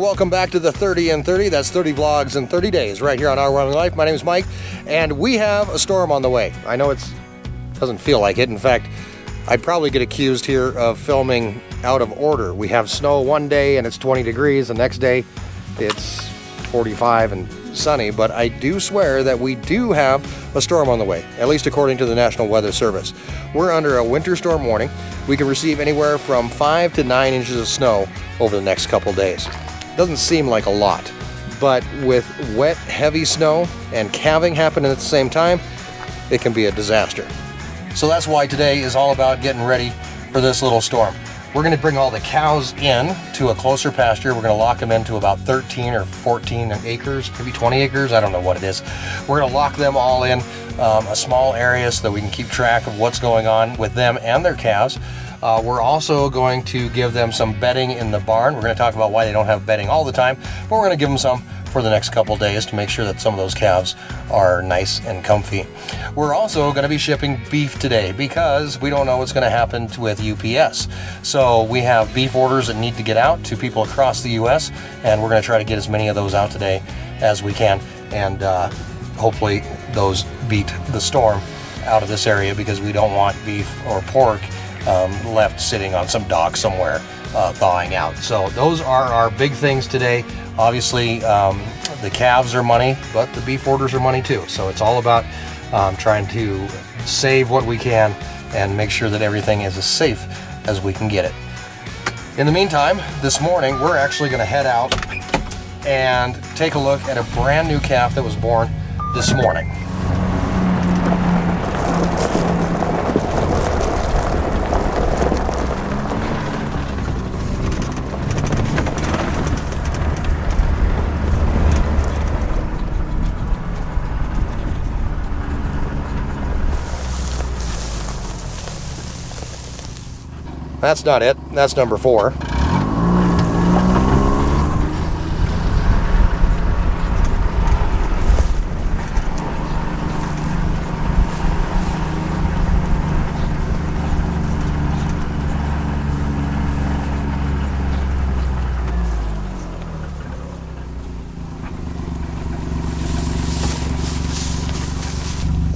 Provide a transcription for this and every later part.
Welcome back to the 30 and 30. That's 30 vlogs in 30 days right here on Our Wyoming Life. My name is Mike, and we have a storm on the way. I know it doesn't feel like it. In fact, I'd probably get accused here of filming out of order. We have snow one day and it's 20 degrees. The next day it's 45 and sunny, but I do swear that we do have a storm on the way, at least according to the National Weather Service. We're under a winter storm warning. We can receive anywhere from 5 to 9 inches of snow over the next couple days. Doesn't seem like a lot, but with wet, heavy snow and calving happening at the same time, it can be a disaster. So that's why today is all about getting ready for this little storm. We're going to bring all the cows in to a closer pasture. We're going to lock them into about 13 or 14 acres, maybe 20 acres. I don't know what it is. We're going to lock them all in a small area so that we can keep track of what's going on with them and their calves. We're also going to give them some bedding in the barn. We're going to talk about why they don't have bedding all the time, but we're going to give them some for the next couple days to make sure that some of those calves are nice and comfy. We're also going to be shipping beef today because we don't know what's going to happen with UPS. So we have beef orders that need to get out to people across the US, and we're going to try to get as many of those out today as we can, and hopefully those beat the storm out of this area, because we don't want beef or pork left sitting on some dock somewhere thawing out. So those are our big things today. Obviously the calves are money, but the beef orders are money too. So it's all about trying to save what we can and make sure that everything is as safe as we can get it. In the meantime, this morning we're actually going to head out and take a look at a brand new calf that was born this morning. That's not it. That's number 4.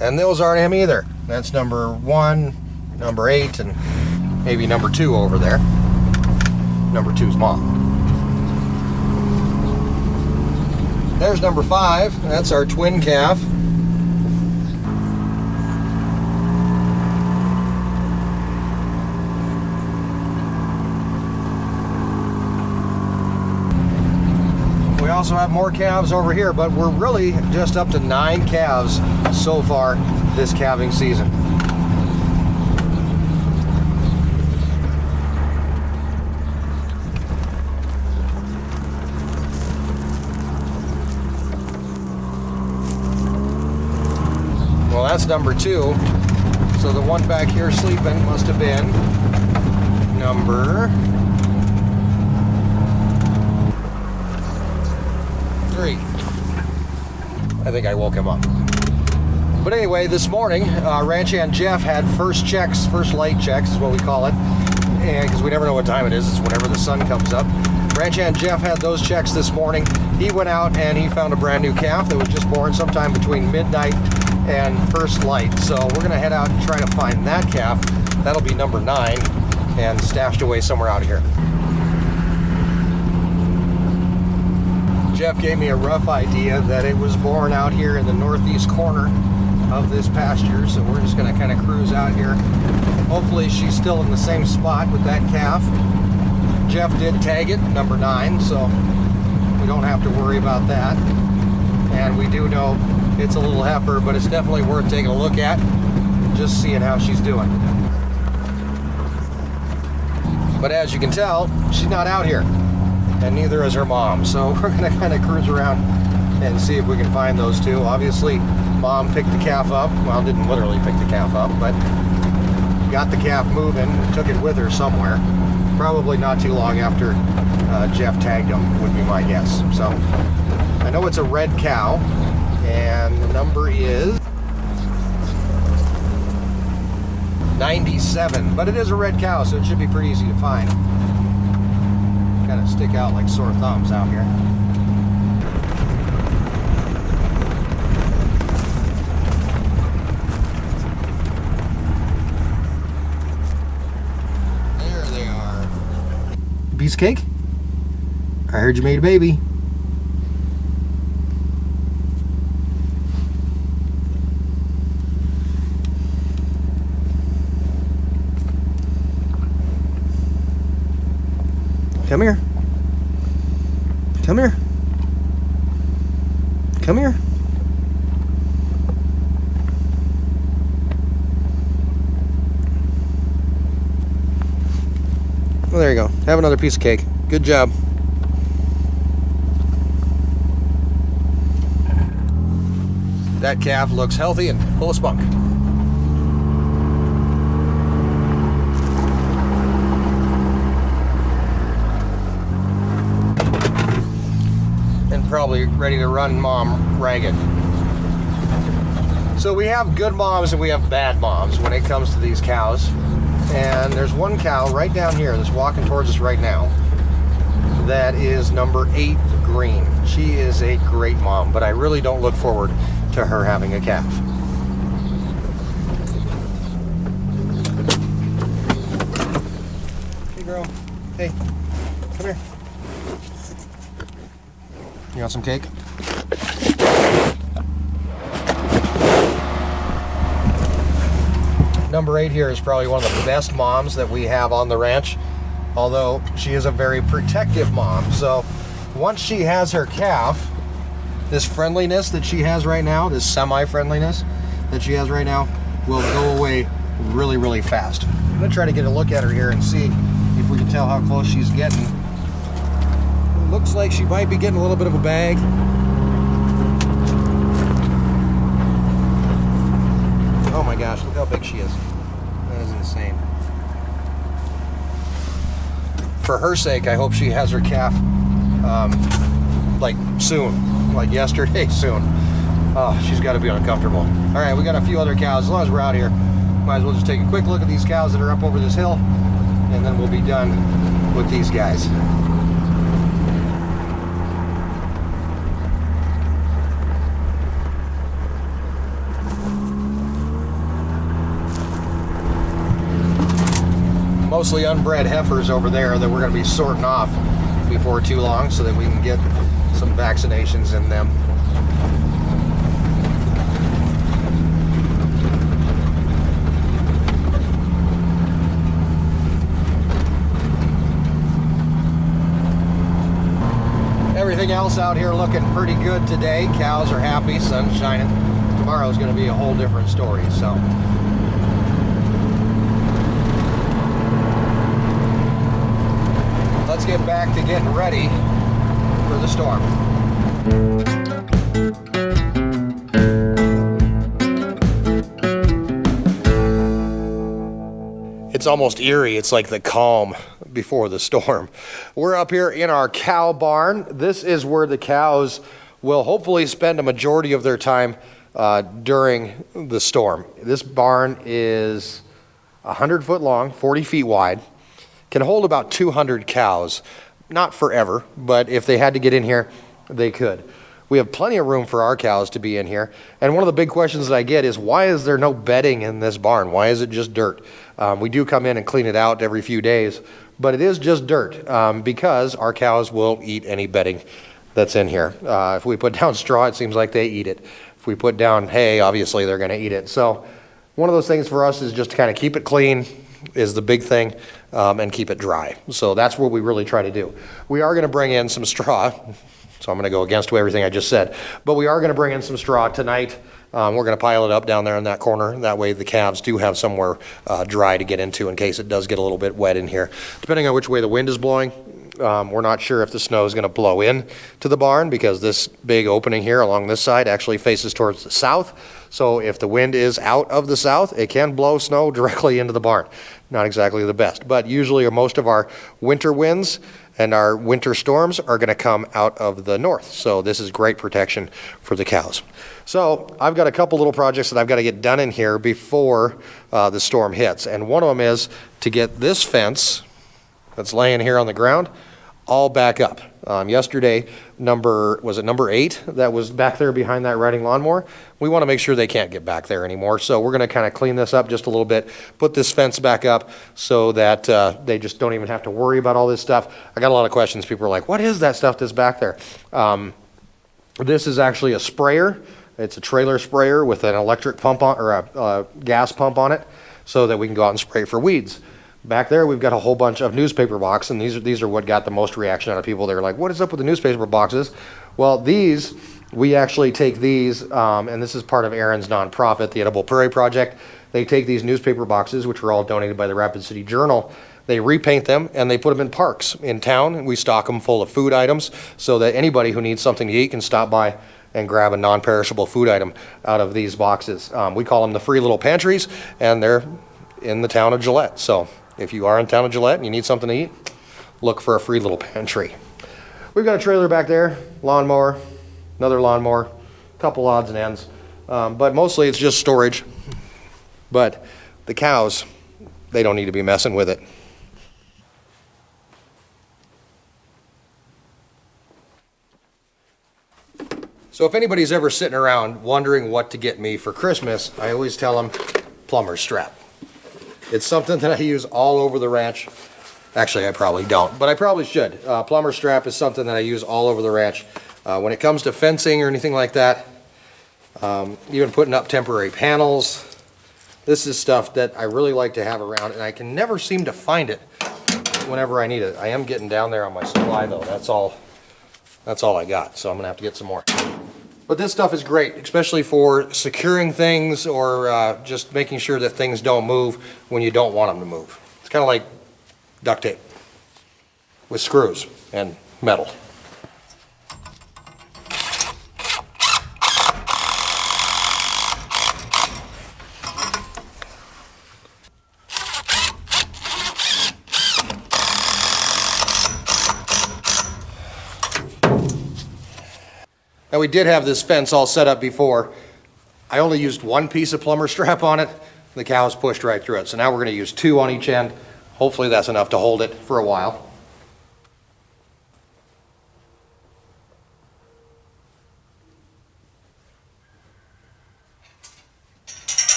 And those aren't him either. That's number 1, number 8, and maybe number 2 over there. Number 2's mom. There's number 5. That's our twin calf. We also have more calves over here, but we're really just up to 9 calves so far this calving season. Well, that's number 2. So the one back here sleeping must have been number 3. I think I woke him up. But anyway, this morning, Ranch Hand Jeff had first light checks is what we call it. And because we never know what time it is, it's whenever the sun comes up. Ranch Hand Jeff had those checks this morning. He went out and he found a brand new calf that was just born sometime between midnight and first light. So we're gonna head out and try to find that calf. That'll be number 9 and stashed away somewhere out here. Jeff gave me a rough idea that it was born out here in the northeast corner of this pasture, so we're just gonna kind of cruise out here. Hopefully she's still in the same spot with that calf. Jeff did tag it, number 9, so we don't have to worry about that. And we do know it's a little heifer, but it's definitely worth taking a look at just seeing how she's doing. But as you can tell, she's not out here, and neither is her mom. So we're gonna kind of cruise around and see if we can find those two. Obviously, mom picked the calf up. Well, didn't literally pick the calf up, but got the calf moving and took it with her somewhere. Probably not too long after Jeff tagged him, would be my guess. So I know it's a red cow, and the number is 97, but it is a red cow, so it should be pretty easy to find. Kind of stick out like sore thumbs out here. There they are. Piece of cake? I heard you made a baby. Come here. Come here. Come here. Well, there you go. Have another piece of cake. Good job. That calf looks healthy and full of spunk. Probably ready to run mom ragged. So we have good moms and we have bad moms when it comes to these cows. And there's one cow right down here that's walking towards us right now that is number 8 green. She is a great mom, but I really don't look forward to her having a calf. Hey girl, hey, come here. You want some cake? Number 8 here is probably one of the best moms that we have on the ranch, although she is a very protective mom. So once she has her calf, this friendliness that she has right now, this semi-friendliness that she has right now, will go away really, really fast. I'm gonna try to get a look at her here and see if we can tell how close she's getting. Looks like she might be getting a little bit of a bag. Oh my gosh, look how big she is. That is insane. For her sake, I hope she has her calf like soon, like yesterday soon. Oh, she's got to be uncomfortable. All right, we got a few other cows. As long as we're out here, might as well just take a quick look at these cows that are up over this hill, and then we'll be done with these guys. Mostly unbred heifers over there that we're going to be sorting off before too long so that we can get some vaccinations in them. Everything else out here looking pretty good today. Cows are happy, sun's shining. Tomorrow's going to be a whole different story, so. Let's get back to getting ready for the storm. It's almost eerie. It's like the calm before the storm. We're up here in our cow barn. This is where the cows will hopefully spend a majority of their time during the storm. This barn is 100 foot long, 40 feet wide. Can hold about 200 cows. Not forever, but if they had to get in here, they could. We have plenty of room for our cows to be in here. And one of the big questions that I get is, why is there no bedding in this barn? Why is it just dirt? We do come in and clean it out every few days, but it is just dirt because our cows will eat any bedding that's in here. If we put down straw, it seems like they eat it. If we put down hay, obviously they're going to eat it. So one of those things for us is just to kind of keep it clean is the big thing, and keep it dry. So that's what we really try to do. We are going to bring in some straw, so I'm going to go against everything I just said, but we are going to bring in some straw tonight We're going to pile it up down there in that corner. That way the calves do have somewhere dry to get into in case it does get a little bit wet in here. Depending on which way the wind is blowing, we're not sure if the snow is going to blow in to the barn because this big opening here along this side actually faces towards the south. So if the wind is out of the south, it can blow snow directly into the barn. Not exactly the best, but usually most of our winter winds and our winter storms are going to come out of the north. So this is great protection for the cows. So I've got a couple little projects that I've got to get done in here before the storm hits. And one of them is to get this fence that's laying here on the ground all back up. Yesterday, number 8 that was back there behind that riding lawnmower. We want to make sure they can't get back there anymore. So we're going to kind of clean this up just a little bit, put this fence back up so that they just don't even have to worry about all this stuff. I got a lot of questions. People are like, what is that stuff that's back there? This is actually a sprayer. It's a trailer sprayer with an electric pump on, or a gas pump on it, so that we can go out and spray for weeds. Back there, we've got a whole bunch of newspaper boxes, and these are what got the most reaction out of people. They're like, what is up with the newspaper boxes? Well, we actually take these, and this is part of Erin's nonprofit, the Edible Prairie Project. They take these newspaper boxes, which are all donated by the Rapid City Journal. They repaint them, and they put them in parks in town. We stock them full of food items so that anybody who needs something to eat can stop by and grab a non-perishable food item out of these boxes. We call them the free little pantries, and they're in the town of Gillette. So if you are in town of Gillette and you need something to eat, look for a free little pantry. We've got a trailer back there, lawnmower, another lawnmower, a couple odds and ends, but mostly it's just storage. But the cows, they don't need to be messing with it. So if anybody's ever sitting around wondering what to get me for Christmas, I always tell them plumber's strap. It's something that I use all over the ranch. Actually, I probably don't, but I probably should. Plumber's strap is something that I use all over the ranch. When it comes to fencing or anything like that, even putting up temporary panels, this is stuff that I really like to have around, and I can never seem to find it whenever I need it. I am getting down there on my supply though. That's all I got, so I'm gonna have to get some more. But this stuff is great, especially for securing things or just making sure that things don't move when you don't want them to move. It's kind of like duct tape with screws and metal. Now we did have this fence all set up before. I only used one piece of plumber strap on it. The cows pushed right through it. So now we're going to use 2 on each end. Hopefully that's enough to hold it for a while.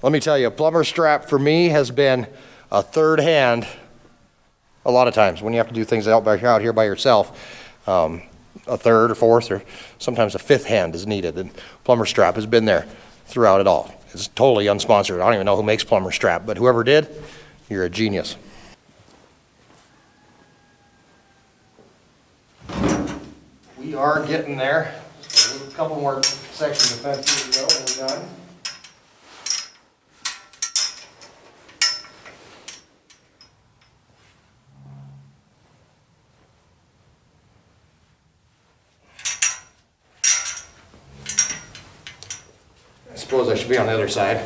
Let me tell you, a plumber strap for me has been a third hand a lot of times when you have to do things out here by yourself. A third or fourth or sometimes a fifth hand is needed, and plumber strap has been there throughout it all. It's totally unsponsored. I don't even know who makes plumber strap, but whoever did, you're a genius. We are getting there. Just a couple more sections of fence to go and we're done. I suppose I should be on the other side.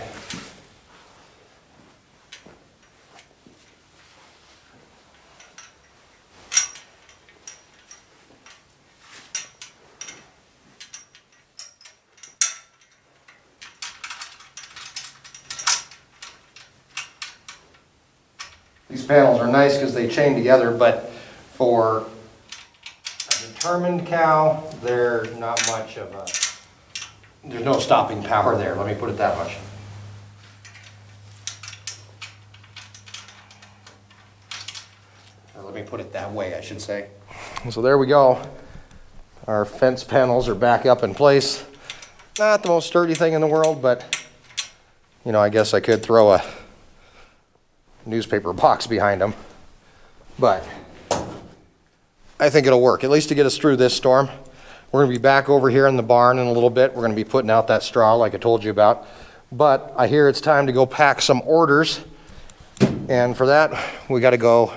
These panels are nice because they chain together, but for a determined cow, they're not much of a... There's no stopping power there, let me put it that much. Let me put it that way, I should say. So there we go. Our fence panels are back up in place. Not the most sturdy thing in the world, but you know, I guess I could throw a newspaper box behind them. But I think it'll work, at least to get us through this storm. We're gonna be back over here in the barn in a little bit. We're gonna be putting out that straw like I told you about. But I hear it's time to go pack some orders. And for that, we gotta go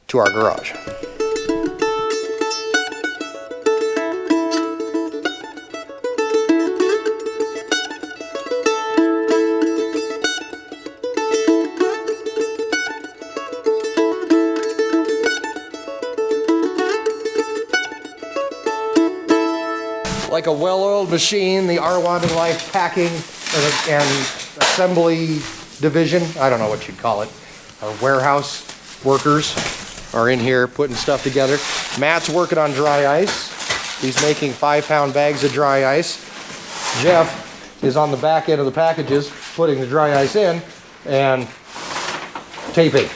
to our garage. Like a well-oiled machine, the Our Wyoming Life packing and assembly division, I don't know what you'd call it, our warehouse workers are in here putting stuff together. Matt's working on dry ice. He's making 5-pound bags of dry ice. Jeff is on the back end of the packages, putting the dry ice in and taping,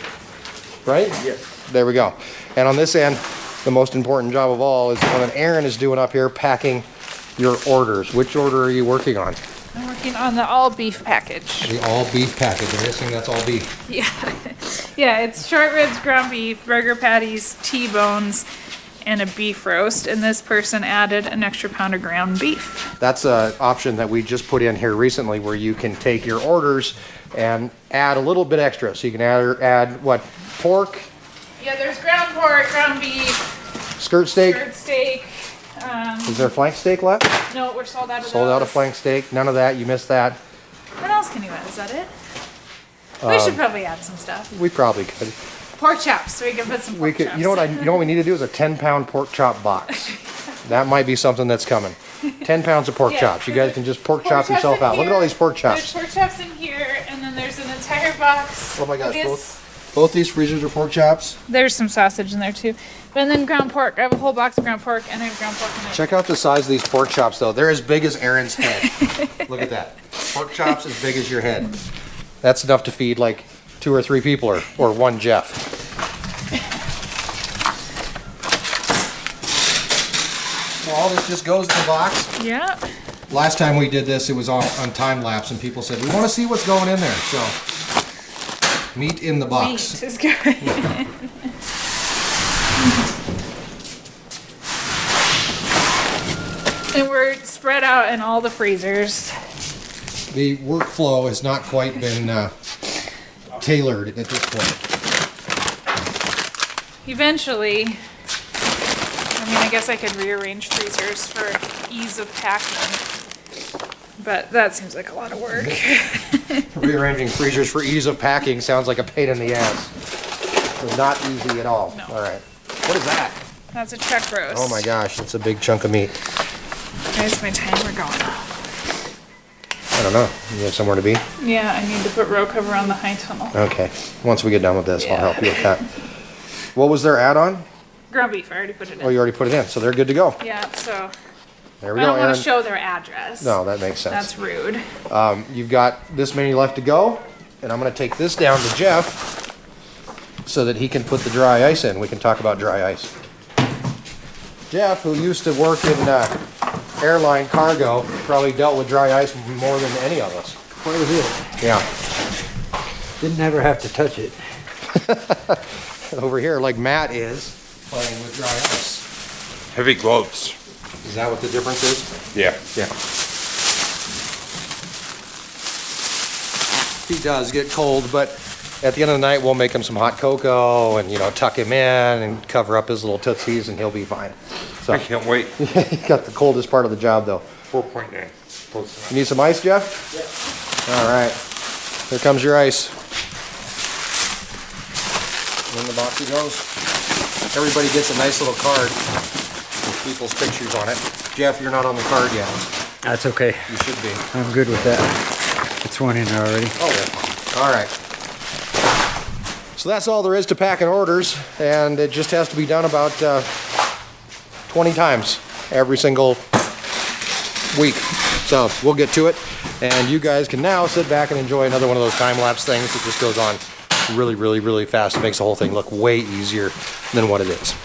right? Yes. There we go. And on this end, the most important job of all is what Erin is doing up here, packing your orders. Which order are you working on? I'm working on the all beef package. The all beef package. I'm guessing that's all beef. Yeah. Yeah, it's short ribs, ground beef, burger patties, T-bones, and a beef roast. And this person added an extra pound of ground beef. That's an option that we just put in here recently where you can take your orders and add a little bit extra. So you can add what? Pork? Yeah, there's ground pork, ground beef, Skirt steak? skirt steak. Is there flank steak left? No, we're sold out of Sold out of those. flank steak. None of that. You missed that. What else can you add? Is that it? We should probably add some stuff. We probably could. Pork chops. We can put some pork chops. You know what we need to do is a 10-pound pork chop box. That might be something that's coming. 10 pounds of pork Yeah. chops. You guys can just pork chop chops yourself in out. Look at here. all these pork chops. There's pork chops in here, and then there's an entire box. Oh my gosh, This- both these freezers are pork chops. There's some sausage in there too. And then ground pork. I have a whole box of ground pork and I have ground pork in it. Check out the size of these pork chops though. They're as big as Erin's head. Look at that. Pork chops as big as your head. That's enough to feed like 2 or 3 people or one Jeff. So all this just goes in the box. Yeah. Last time we did this, it was on time lapse and people said, we want to see what's going in there. So meat in the box. Meat is good. And we're spread out in all the freezers. The workflow has not quite been tailored at this point. Eventually, I mean, I guess I could rearrange freezers for ease of packing, but that seems like a lot of work. Rearranging freezers for ease of packing sounds like a pain in the ass. So not easy at all. No. All right. What is that? That's a chuck roast. Oh my gosh, it's a big chunk of meat. Where's my timer going off? I don't know. You have somewhere to be? Yeah, I need to put row cover on the high tunnel. Okay. Once we get done with this, Yeah. I'll help you with that. What was their add-on? Ground beef, I already put it in. Oh, you already put it in, so they're good to go. Yeah, so There we I go, don't want Erin. to show their address. No, that makes sense. That's rude. You've got this many left to go, and I'm going to take this down to Jeff so that he can put the dry ice in. We can talk about dry ice. Jeff, who used to work in airline cargo, probably dealt with dry ice more than any of us. Quite a bit. Yeah. Didn't ever have to touch it. Over here, like Matt is, playing with dry ice. Heavy gloves. Is that what the difference is? Yeah. Yeah. He does get cold, but at the end of the night, we'll make him some hot cocoa and, you know, tuck him in and cover up his little tootsies and he'll be fine. So I can't wait. he got the coldest part of the job though. 4.9. You need some ice, Jeff? Yeah. All right. Here comes your ice. In the box he goes. Everybody gets a nice little card with people's pictures on it. Jeff, you're not on the card yet. That's okay. You should be. I'm good with that. It's one in there already. Oh, yeah. All right. So that's all there is to packing orders, and it just has to be done about 20 times every single week. So we'll get to it, and you guys can now sit back and enjoy another one of those time-lapse things that just goes on really, really, really fast. It makes the whole thing look way easier than what it is.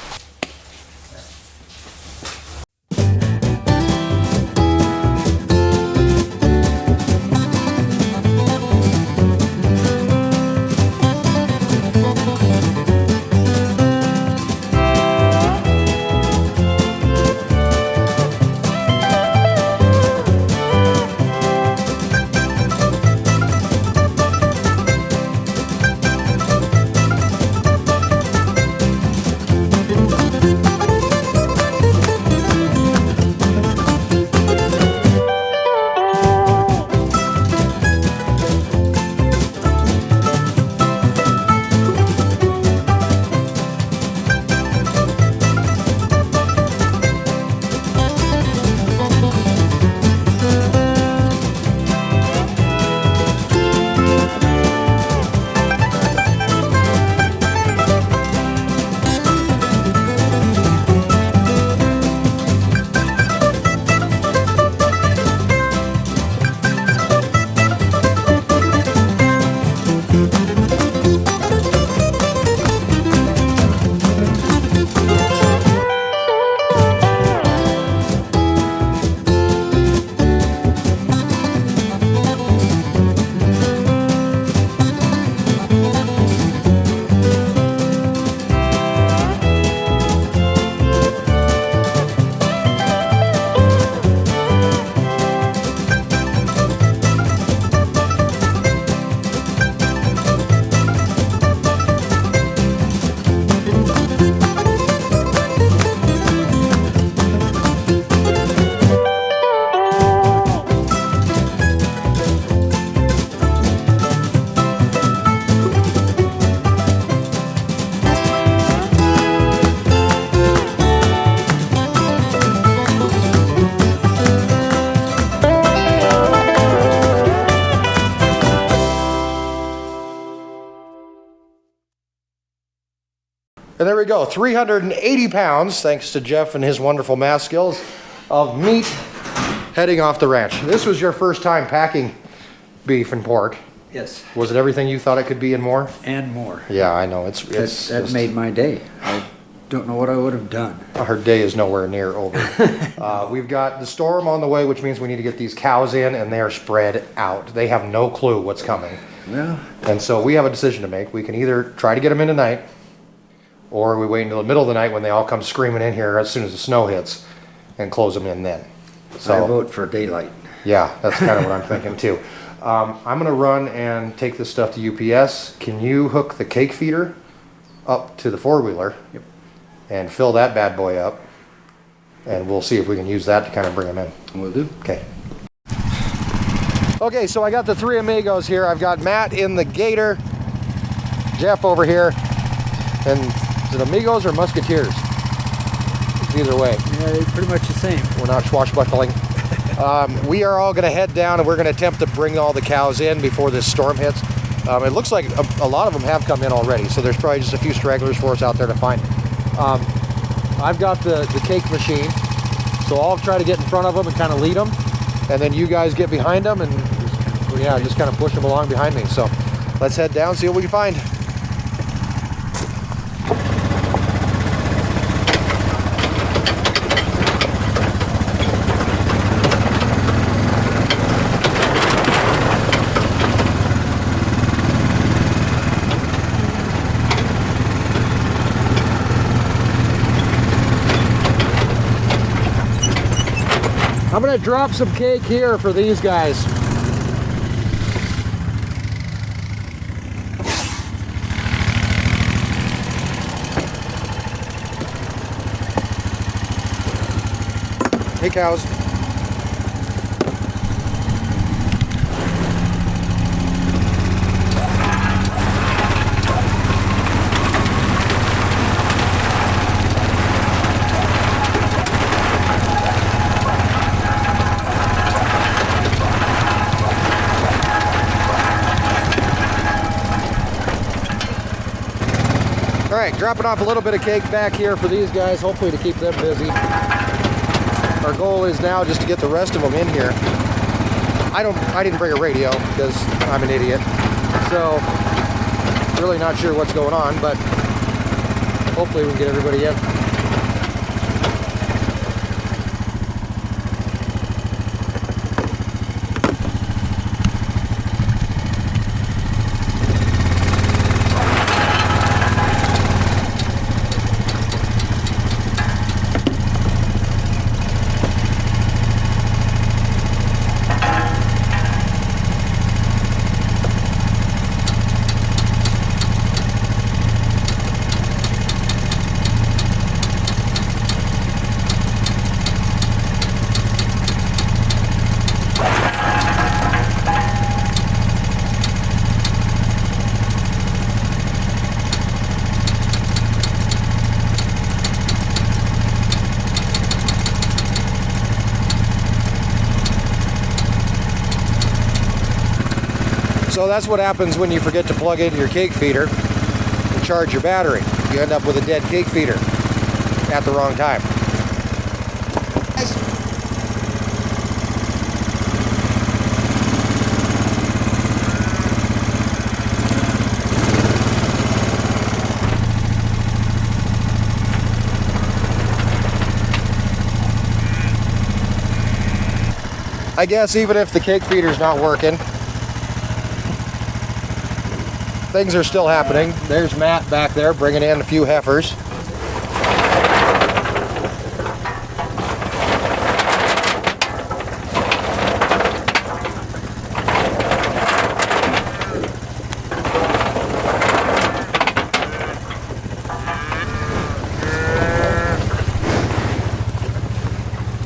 And there we go, 380 pounds, thanks to Jeff and his wonderful math skills, of meat heading off the ranch. This was your first time packing beef and pork. Yes. Was it everything you thought it could be and more? And more. Yeah, I know. That just made my day. I don't know what I would have done. Our day is nowhere near over. We've got the storm on the way, which means we need to get these cows in, and they are spread out. They have no clue what's coming. Well. And so we have a decision to make. We can either try to get them in tonight, or we wait until the middle of the night when they all come screaming in here as soon as the snow hits and close them in then. So I vote for daylight. Yeah, that's kind of what I'm thinking too. I'm going to run and take this stuff to UPS. Can you hook the cake feeder up to the four-wheeler? Yep. And fill that bad boy up, and we'll see if we can use that to kind of bring them in. Will do. Okay. Okay, so I got the three amigos here. I've got Matt in the Gator, Jeff over here, and is it amigos or musketeers? Either way. Yeah, they're pretty much the same. We're not swashbuckling. We are all going to head down, and we're going to attempt to bring all the cows in before this storm hits. It looks like a lot of them have come in already, so there's probably just a few stragglers for us out there to find. I've got the cake machine, so I'll try to get in front of them and kind of lead them, and then you guys get behind them and just kind of push them along behind me. So let's head down, see what we can find. I'm gonna drop some cake here for these guys. Hey cows. All right, dropping off a little bit of cake back here for these guys, hopefully to keep them busy. Our goal is now just to get the rest of them in here. I didn't bring a radio because I'm an idiot. So really not sure what's going on, but hopefully we can get everybody in. So that's what happens when you forget to plug in your cake feeder and charge your battery. You end up with a dead cake feeder at the wrong time. I guess even if the cake feeder's not working, things are still happening. There's Matt back there bringing in a few heifers.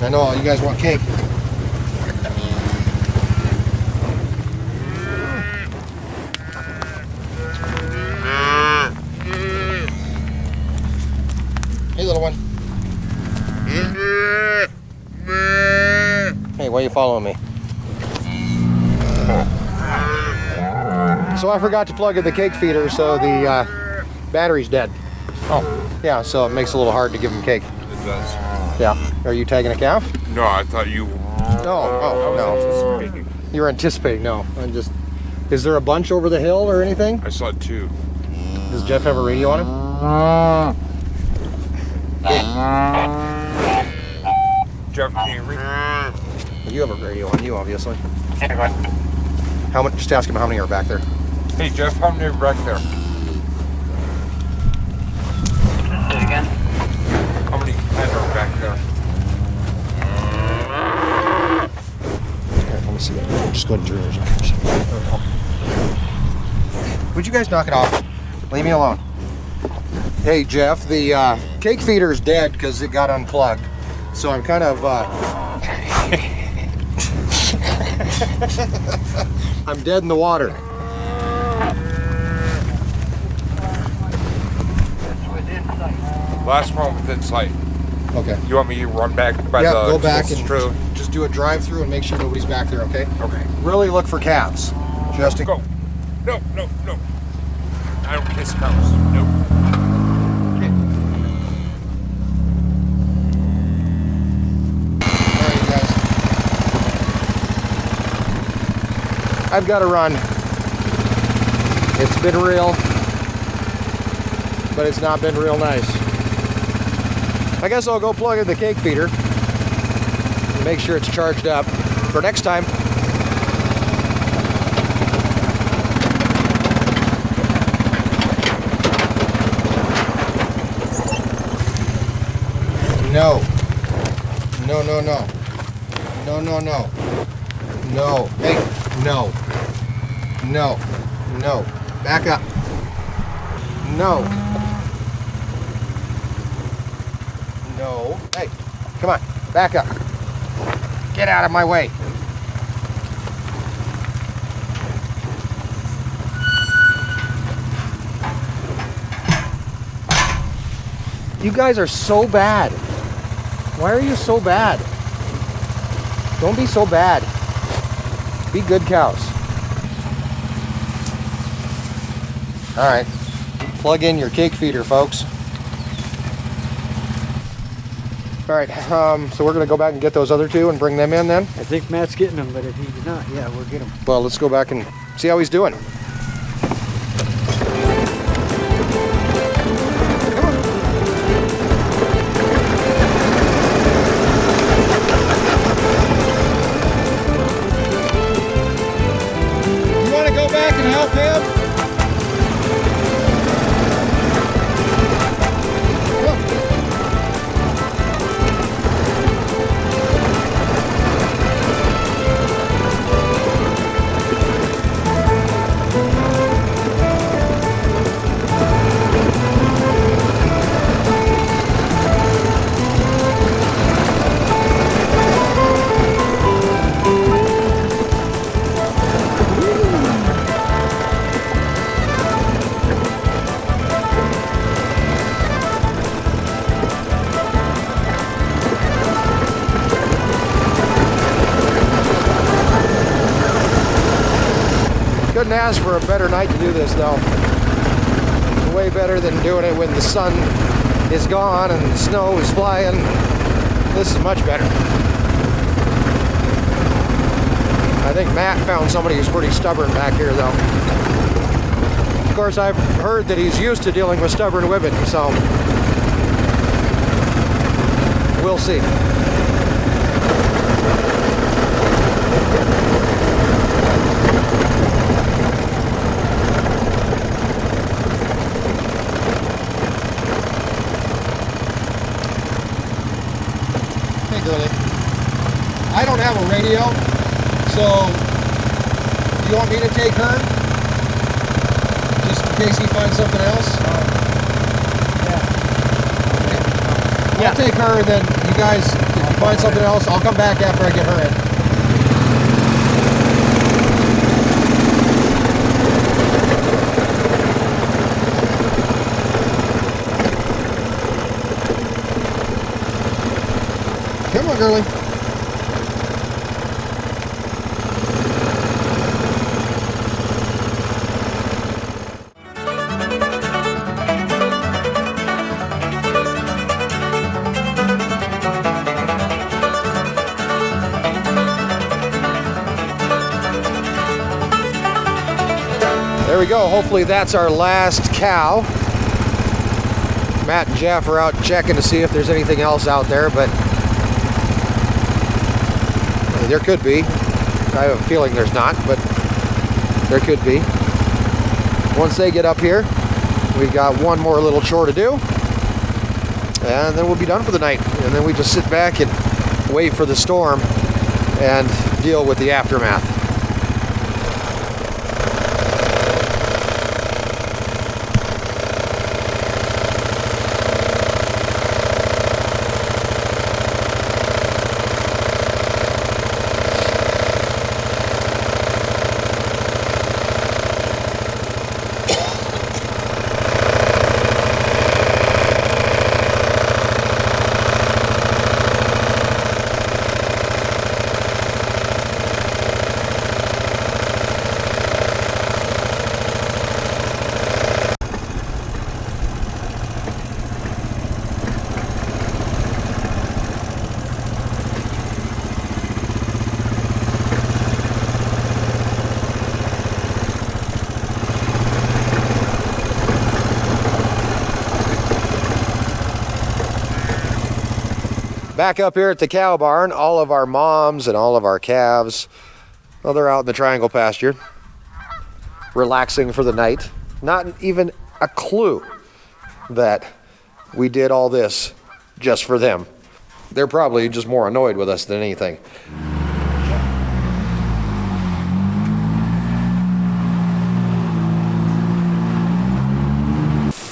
I know you guys want cake. Hey, little one. Hey, why are you following me? So I forgot to plug in the cake feeder, so the battery's dead. Oh, yeah, so it makes it a little hard to give them cake. It does. Yeah. Are you tagging a calf? No, I thought you. Oh, no. Anticipating. You're anticipating. No, I'm just. Is there a bunch over the hill or anything? I saw two. Does Jeff have a radio on him? Jeff, can you read? You have a radio on you, obviously. How much? Just ask him how many are back there. Hey, Jeff, how many are back there? Say it again. How many are back there? Here, let me see. Just go ahead and turn yours off. Would you guys knock it off? Leave me alone. Hey, Jeff, the cake feeder is dead because it got unplugged. So I'm kind of. I'm dead in the water. Last one within sight. Okay. You want me to run back by Yeah, the go back and trailer? just do a drive-through and make sure nobody's back there, okay? Okay. Really look for calves. Just in Go. No. I don't kiss cows. Nope. Alright, you guys. I've got to run. It's been real, but it's not been real nice. I guess I'll go plug in the cake feeder and make sure it's charged up for next time. No. No. No. Hey, no. No. Back up. No. No. Hey, come on. Back up. Get out of my way. You guys are so bad. Why are you so bad? Don't be so bad. Be good cows. All right. Plug in your cake feeder, folks. All right, so we're going to go back and get those other two and bring them in then? I think Matt's getting them, but if he's not, yeah, we'll get them. Well, let's go back and see how he's doing. Couldn't ask for a better night to do this though. Way better than doing it when the sun is gone and the snow is flying. This is much better. I think Matt found somebody who's pretty stubborn back here though. Of course, I've heard that he's used to dealing with stubborn women, so we'll see. Hey, girlie. I don't have a radio, so do you want me to take her? Just in case he finds something else? Yeah. I'll take her, and then you guys, if you find something else, I'll come back after I get her in. Come on, girlie. There we go. Hopefully that's our last cow. Matt and Jeff are out checking to see if there's anything else out there, but there could be. I have a feeling there's not, but there could be. Once they get up here, we've got one more little chore to do, and then we'll be done for the night. And then we just sit back and wait for the storm and deal with the aftermath. Back up here at the cow barn, all of our moms and all of our calves, well, they're out in the triangle pasture, relaxing for the night. Not even a clue that we did all this just for them. They're probably just more annoyed with us than anything.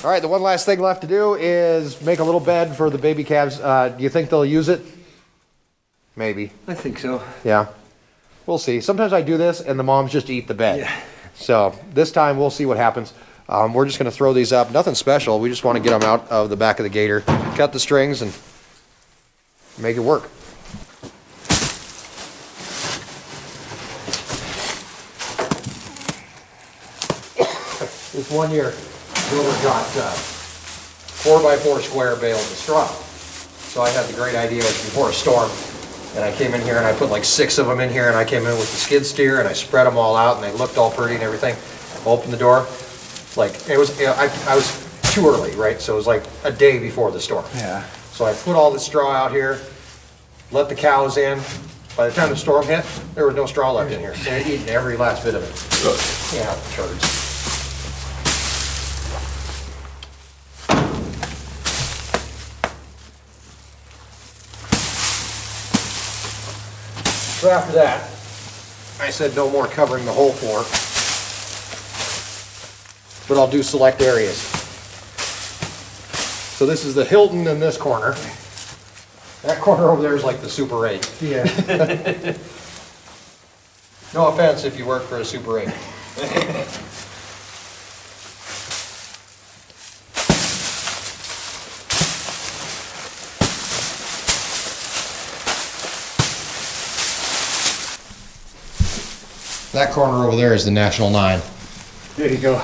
All right, the one last thing left to do is make a little bed for the baby calves. Do you think they'll use it? Maybe. I think so. Yeah. We'll see. Sometimes I do this and the moms just eat the bed. Yeah. So this time we'll see what happens. We're just going to throw these up. Nothing special. We just want to get them out of the back of the gator, cut the strings, and make it work. This one year, Wilbur got 4x4 square bales of straw. So I had the great idea, it was before a storm, and I came in here and I put like 6 of them in here, and I came in with the skid steer and I spread them all out and they looked all pretty and everything. Opened the door, like it was, I was too early, right? So it was like a day before the storm. Yeah. So I put all the straw out here, let the cows in. By the time the storm hit, there was no straw left in here. They had eaten every last bit of it. Yeah, turds. So after that, I said no more covering the whole floor, but I'll do select areas. So this is the Hilton in this corner. That corner over there is like the Super 8. Yeah. No offense if you work for a Super 8. That corner over there is the National 9. There you go.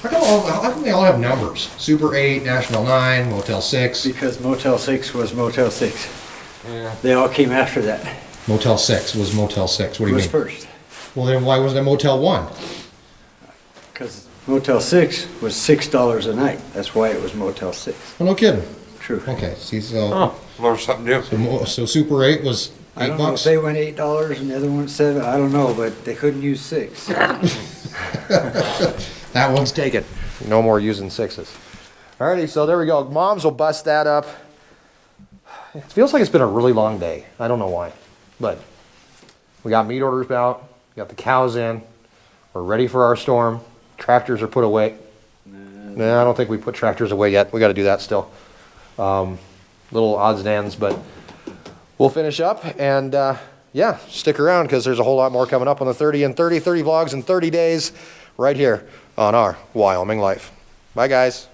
How come they all have numbers? Super 8, National 9, Motel 6. Because Motel 6 was Motel 6. Yeah. They all came after that. Motel 6 was Motel 6. What do you was mean? first. Well, then why wasn't it Motel 1? Because Motel 6 was $6 a night. That's why it was Motel 6. Well, no kidding. True. Okay, see, so, Oh, learn something new. so Super 8 was I don't know if $8. they went $8 and the other one went 7. I don't know, but they couldn't use 6. That one's taken. No more using 6s. Alrighty, so there we go. Moms will bust that up. It feels like it's been a really long day. I don't know why, but we got meat orders out. We got the cows in. We're ready for our storm. Tractors are put away. No, I don't think we put tractors away yet. We got to do that still. Little odds and ends, but we'll finish up and yeah, stick around because there's a whole lot more coming up on the 30 and 30 vlogs in 30 days right here on Our Wyoming Life. Bye, guys.